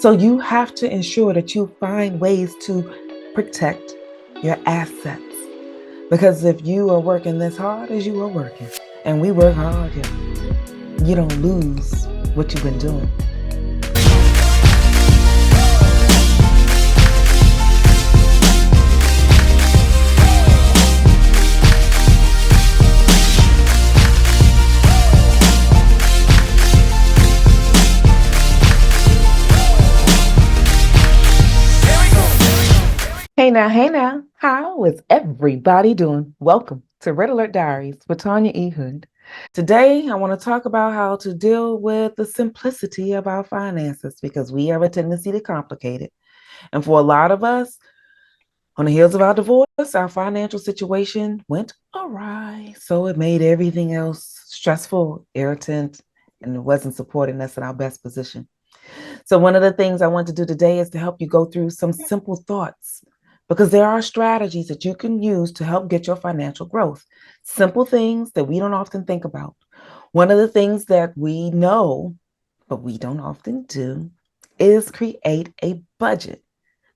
So you have to ensure that you find ways to protect your assets. Because if you are working this hard as you are working, and we work hard here, you don't lose what you've been doing. Hey now, how is everybody doing? Welcome to Red Alert Diaries with Tanya E. Hood. Today, I want to talk about how to deal with the simplicity of our finances because we have a tendency to complicate it. And for a lot of us, on the heels of our divorce, our financial situation went awry. So it made everything else stressful, irritant, and it wasn't supporting us in our best position. So, one of the things I want to do today is to help you go through some simple thoughts because there are strategies that you can use to help get your financial growth. Simple things that we don't often think about. One of the things that we know, but we don't often do, is create a budget.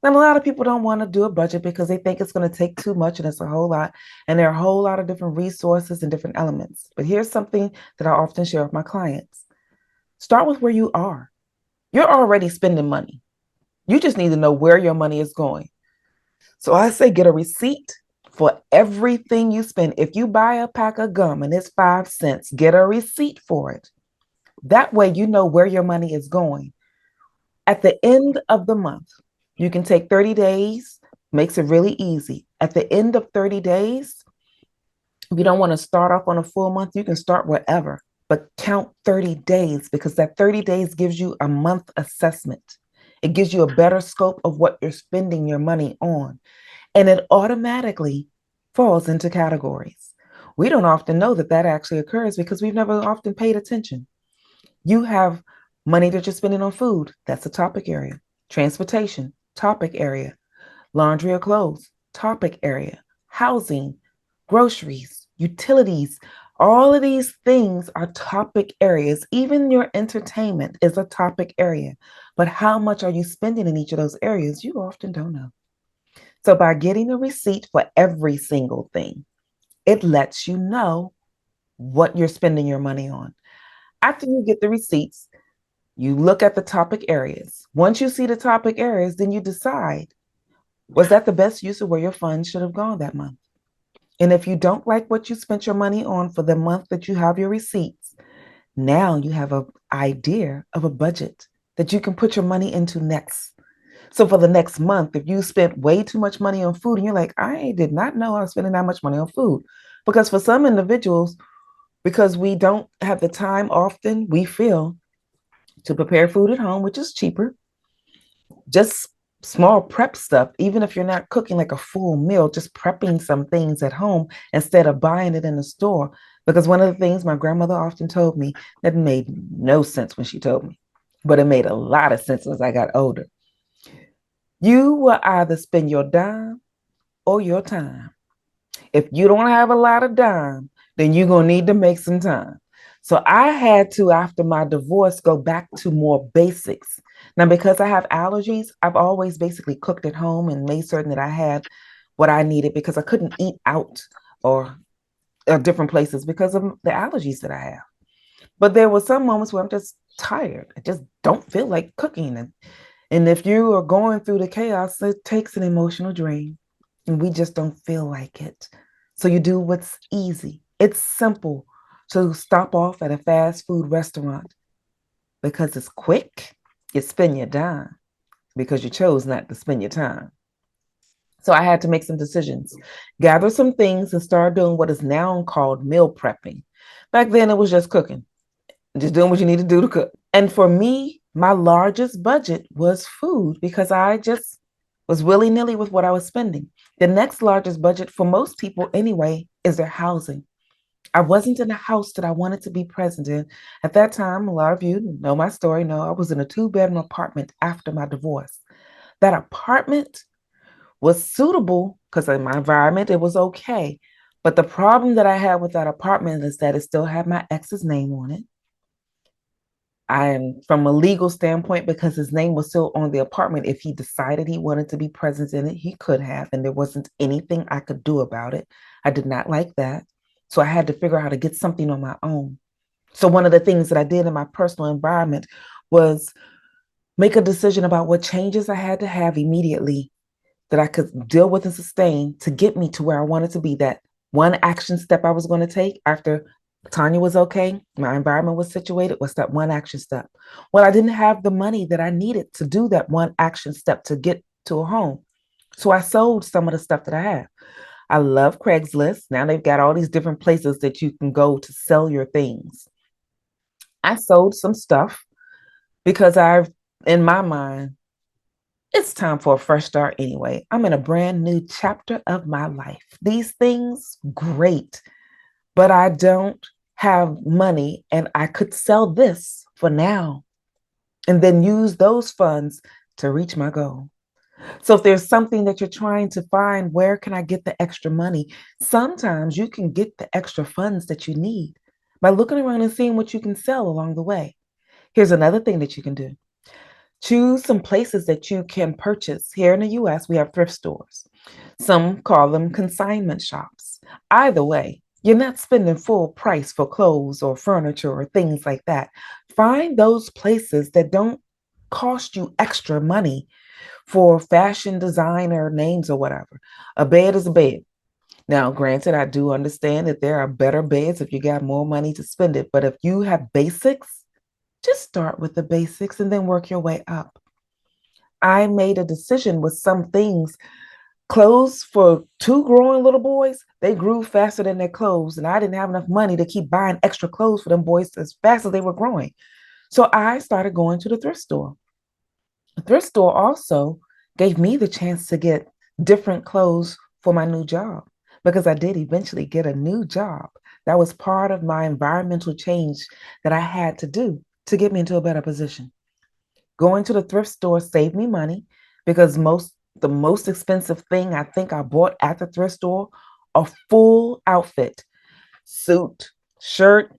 And a lot of people don't want to do a budget because they think it's going to take too much and it's a whole lot. And there are a whole lot of different resources and different elements. But here's something that I often share with my clients. Start with where you are. You're already spending money. You just need to know where your money is going. So I say get a receipt for everything you spend. If you buy a pack of gum and it's 5 cents, get a receipt for it. That way you know where your money is going. At the end of the month, you can take 30 days, makes it really easy. At the end of 30 days, if you don't want to start off on a full month, you can start wherever, but count 30 days because that 30 days gives you a month assessment. It gives you a better scope of what you're spending your money on. And it automatically falls into categories. We don't often know that that actually occurs because we've never often paid attention. You have money that you're spending on food, that's a topic area. Transportation, topic area. Laundry or clothes, topic area. Housing, groceries, utilities. All of these things are topic areas. Even your entertainment is a topic area. But how much are you spending in each of those areas? You often don't know. So by getting a receipt for every single thing, it lets you know what you're spending your money on. After you get the receipts, you look at the topic areas. Once you see the topic areas, then you decide, was that the best use of where your funds should have gone that month? And if you don't like what you spent your money on for the month that you have your receipts, now you have an idea of a budget that you can put your money into next. So for the next month, if you spent way too much money on food and you're like, I did not know I was spending that much money on food. Because for some individuals, because we don't have the time often, we feel to prepare food at home, which is cheaper, just small prep stuff, even if you're not cooking like a full meal, just prepping some things at home instead of buying it in the store. Because one of the things my grandmother often told me that made no sense when she told me, but it made a lot of sense as I got older. You will either spend your dime or your time. If you don't have a lot of dime, then you're going to need to make some time. So I had to, after my divorce, go back to more basics. Now, because I have allergies, I've always basically cooked at home and made certain that I had what I needed because I couldn't eat out or different places because of the allergies that I have. But there were some moments where I'm just tired. I just don't feel like cooking. And if you are going through the chaos, it takes an emotional drain. And we just don't feel like it. So you do what's easy. It's simple to stop off at a fast food restaurant because it's quick. You spend your dime because you chose not to spend your time. So I had to make some decisions, gather some things, and start doing what is now called meal prepping. Back then, it was just cooking, just doing what you need to do to cook. And for me, my largest budget was food because I just was willy nilly with what I was spending. The next largest budget for most people, anyway, is their housing. I wasn't in a house that I wanted to be present in. At that time, a lot of you know my story. No, I was in a 2-bedroom apartment after my divorce. That apartment was suitable because in my environment, it was okay. But the problem that I had with that apartment is that it still had my ex's name on it. I'm from a legal standpoint because his name was still on the apartment. If he decided he wanted to be present in it, he could have, and there wasn't anything I could do about it. I did not like that. So I had to figure out how to get something on my own. So one of the things that I did in my personal environment was make a decision about what changes I had to have immediately that I could deal with and sustain to get me to where I wanted to be. That one action step I was going to take after Tanya was okay, my environment was situated, was that one action step. Well, I didn't have the money that I needed to do that one action step to get to a home. So I sold some of the stuff that I have. I love Craigslist. Now they've got all these different places that you can go to sell your things. I sold some stuff because in my mind, it's time for a fresh start anyway. I'm in a brand new chapter of my life. These things, great, but I don't have money and I could sell this for now and then use those funds to reach my goal. So if there's something that you're trying to find, where can I get the extra money? Sometimes you can get the extra funds that you need by looking around and seeing what you can sell along the way. Here's another thing that you can do. Choose some places that you can purchase. Here in the US, we have thrift stores. Some call them consignment shops. Either way, you're not spending full price for clothes or furniture or things like that. Find those places that don't cost you extra money for fashion designer names or whatever. A bed is a bed. Now, granted, I do understand that there are better beds if you got more money to spend it. But if you have basics, just start with the basics and then work your way up. I made a decision with some things. Clothes for two growing little boys, they grew faster than their clothes. And I didn't have enough money to keep buying extra clothes for them boys as fast as they were growing. So I started going to the thrift store. The thrift store also gave me the chance to get different clothes for my new job because I did eventually get a new job. That was part of my environmental change that I had to do to get me into a better position. Going to the thrift store saved me money because the most expensive thing I think I bought at the thrift store, a full outfit, suit, shirt.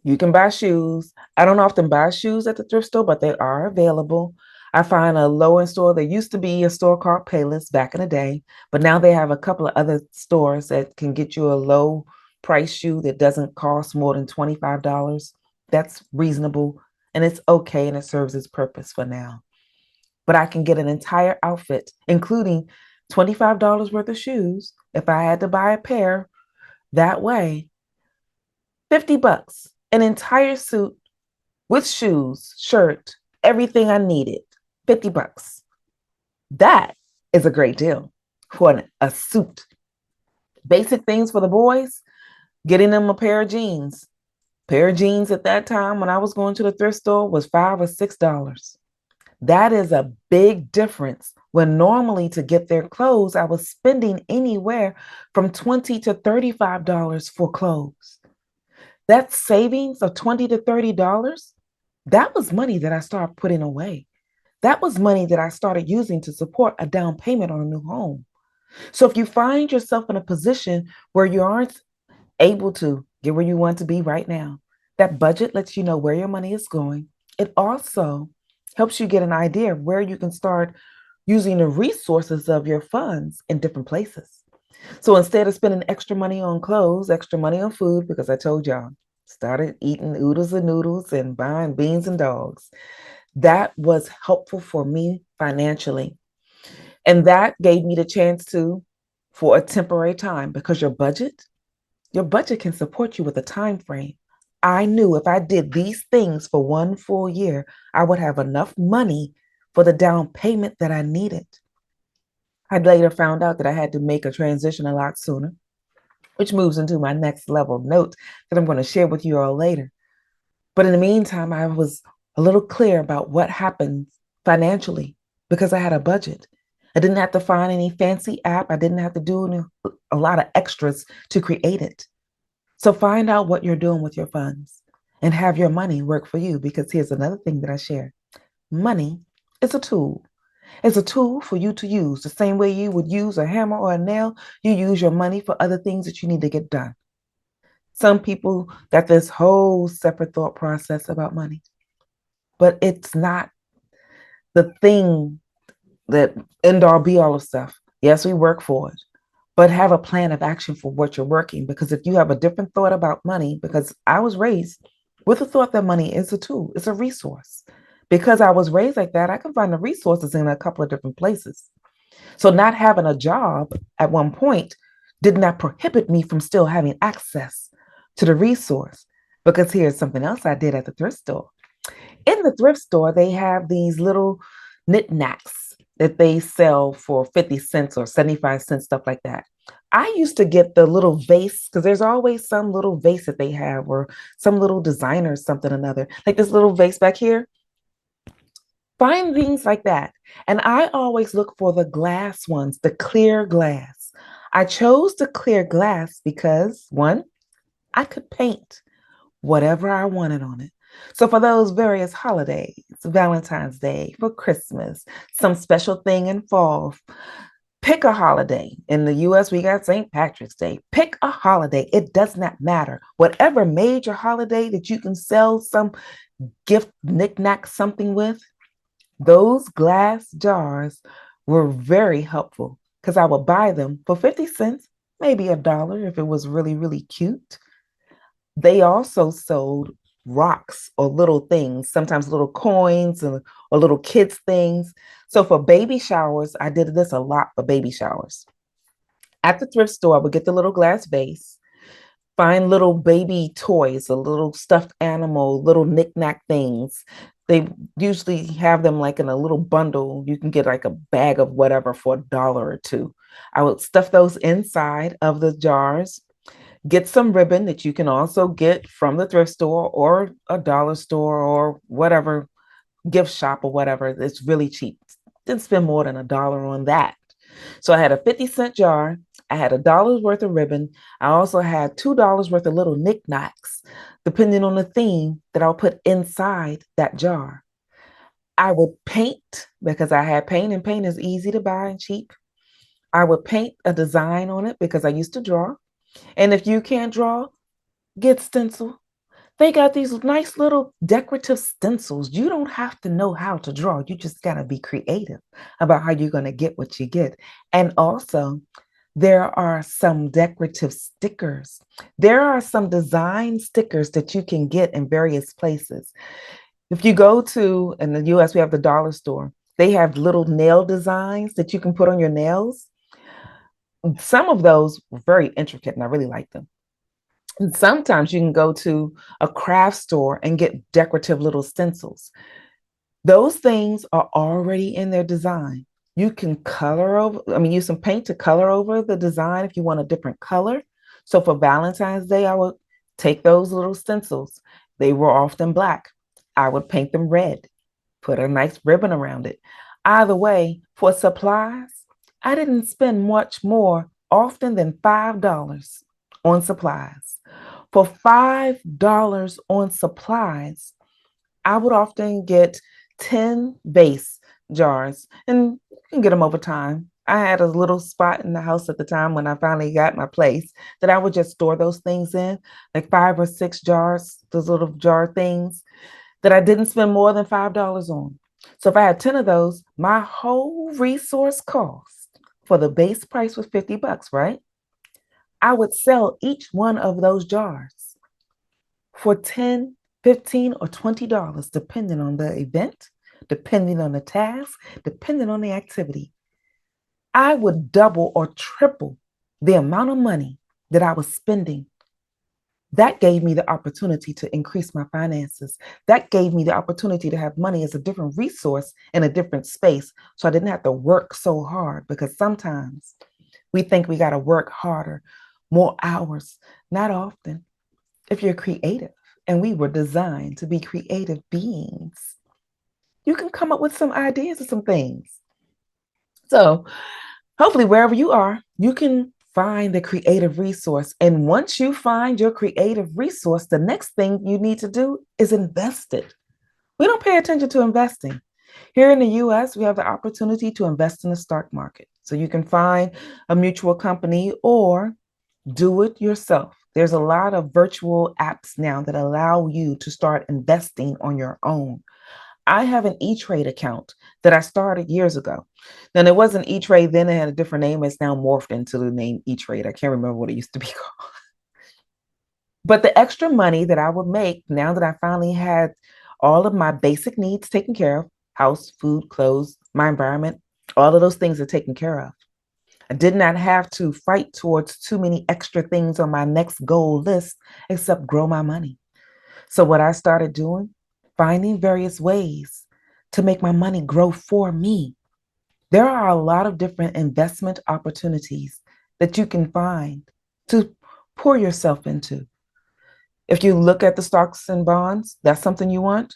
You can buy shoes. I don't often buy shoes at the thrift store, but they are available. I find a low end store. There used to be a store called Payless back in the day, but now they have a couple of other stores that can get you a low price shoe that doesn't cost more than $25. That's reasonable and it's okay and it serves its purpose for now. But I can get an entire outfit, including $25 worth of shoes if I had to buy a pair that way. 50 bucks, an entire suit with shoes, shirt, everything I needed. 50 bucks. That is a great deal for a suit. Basic things for the boys, getting them a pair of jeans. Pair of jeans at that time when I was going to the thrift store was $5 or $6. That is a big difference when normally to get their clothes, I was spending anywhere from $20 to $35 for clothes. That savings of $20 to $30, that was money that I started putting away. That was money that I started using to support a down payment on a new home. So if you find yourself in a position where you aren't able to get where you want to be right now, that budget lets you know where your money is going. It also helps you get an idea of where you can start using the resources of your funds in different places. So instead of spending extra money on clothes, extra money on food, because I told y'all, started eating oodles and noodles and buying beans and dogs. That was helpful for me financially. And that gave me the chance to, for a temporary time, because your budget can support you with a time frame. I knew if I did these things for one full year, I would have enough money for the down payment that I needed. I later found out that I had to make a transition a lot sooner, which moves into my next level note that I'm going to share with you all later. But in the meantime, I was a little clear about what happened financially because I had a budget. I didn't have to find any fancy app. I didn't have to do a lot of extras to create it. So find out what you're doing with your funds and have your money work for you because here's another thing that I share. Money is a tool. It's a tool for you to use the same way you would use a hammer or a nail. You use your money for other things that you need to get done. Some people got this whole separate thought process about money. but it's not the thing that end all be all of stuff. Yes, we work for it, but have a plan of action for what you're working. Because if you have a different thought about money, because I was raised with the thought that money is a tool, it's a resource. Because I was raised like that, I can find the resources in a couple of different places. So not having a job at one point did not prohibit me from still having access to the resource. Because here's something else I did at the thrift store. In the thrift store, they have these little knickknacks that they sell for 50 cents or 75 cents, stuff like that. I used to get the little vase because there's always some little vase that they have or some little designer, something or another. Like this little vase back here. Find things like that. And I always look for the glass ones, the clear glass. I chose the clear glass because one, I could paint whatever I wanted on it. So for those various holidays, Valentine's Day, for Christmas, some special thing in fall, pick a holiday. In the US, we got St. Patrick's Day. Pick a holiday. It does not matter. Whatever major holiday that you can sell some gift knickknack something with, those glass jars were very helpful because I would buy them for 50 cents, maybe a dollar if it was really, really cute. They also sold rocks or little things, sometimes little coins or little kids' things. So for baby showers, I did this a lot for baby showers. At the thrift store, I would get the little glass vase, find little baby toys, a little stuffed animal, little knickknack things. They usually have them like in a little bundle. You can get like a bag of whatever for a dollar or two. I would stuff those inside of the jars, get some ribbon that you can also get from the thrift store or a dollar store or whatever gift shop or whatever. It's really cheap. Didn't spend more than a dollar on that. So I had a 50-cent jar. I had a dollar's worth of ribbon. I also had $2 worth of little knickknacks, depending on the theme that I'll put inside that jar. I would paint because I had paint, and paint is easy to buy and cheap. I would paint a design on it because I used to draw. And if you can't draw, get stencil. They got these nice little decorative stencils. You don't have to know how to draw. You just got to be creative about how you're going to get what you get. And also, there are some decorative stickers. There are some design stickers that you can get in various places. If you go to, in the US, we have the dollar store. They have little nail designs that you can put on your nails. Some of those were very intricate, and I really like them. And sometimes you can go to a craft store and get decorative little stencils. Those things are already in their design. You can color over, I mean, use some paint to color over the design if you want a different color. So for Valentine's Day, I would take those little stencils. They were often black. I would paint them red, put a nice ribbon around it. Either way, for supplies, I didn't spend much more often than $5 on supplies. For $5 on supplies, I would often get 10 vase jars, and you can get them over time. I had a little spot in the house at the time when I finally got my place that I would just store those things in, like 5 or 6 jars, those little jar things that I didn't spend more than $5 on. So if I had 10 of those, my whole resource cost for the base price was $50, right? I would sell each one of those jars for 10, 15, or $20, depending on the event, depending on the task, depending on the activity. I would double or triple the amount of money that I was spending. That gave me the opportunity to increase my finances. That gave me the opportunity to have money as a different resource in a different space. So I didn't have to work so hard, because sometimes we think we got to work harder, more hours. Not often. If you're creative, and we were designed to be creative beings, you can come up with some ideas of some things. So hopefully, wherever you are, you can find the creative resource. And once you find your creative resource, the next thing you need to do is invest it. We don't pay attention to investing. Here in the US, we have the opportunity to invest in the stock market. So you can find a mutual company or do it yourself. There's a lot of virtual apps now that allow you to start investing on your own. I have an E-Trade account that I started years ago. Now, it wasn't E-Trade then, it had a different name. It's now morphed into the name E-Trade. I can't remember what it used to be called. But the extra money that I would make now that I finally had all of my basic needs taken care of, house, food, clothes, my environment, all of those things are taken care of. I did not have to fight towards too many extra things on my next goal list except grow my money. So, what I started doing, finding various ways to make my money grow for me. There are a lot of different investment opportunities that you can find to pour yourself into. If you look at the stocks and bonds, that's something you want.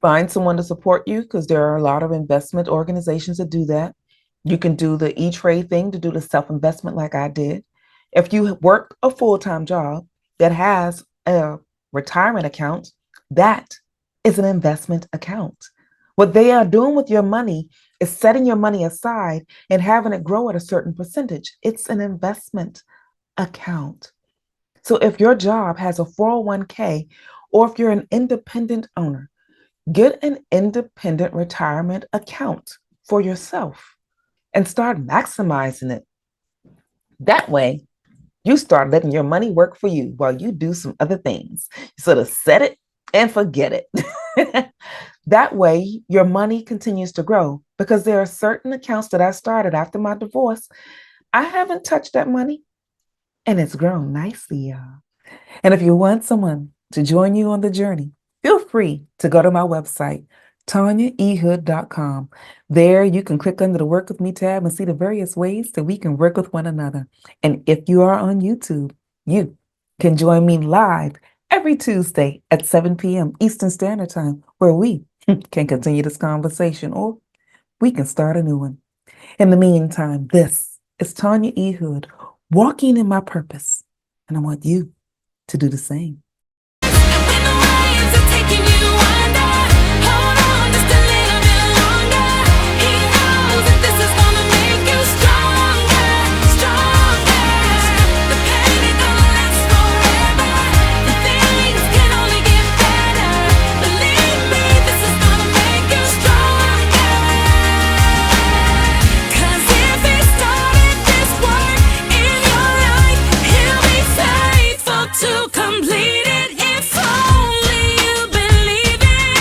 Find someone to support you because there are a lot of investment organizations that do that. You can do the E-Trade thing to do the self-investment like I did. If you work a full-time job that has a retirement account, that is an investment account. What they are doing with your money is setting your money aside and having it grow at a certain percentage. It's an investment account. So if your job has a 401k, or if you're an independent owner, get an independent retirement account for yourself and start maximizing it. That way, you start letting your money work for you while you do some other things. You sort of set it and forget it. That way, your money continues to grow because there are certain accounts that I started after my divorce. I haven't touched that money and it's grown nicely, y'all. And if you want someone to join you on the journey, feel free to go to my website, TanyaEHood.com. There you can click under the Work With Me tab and see the various ways that we can work with one another. And if you are on YouTube, you can join me live every Tuesday at 7 p.m. Eastern Standard Time, where we can continue this conversation or we can start a new one. In the meantime, this is Tanya E. Hood, walking in my purpose, and I want you to do the same.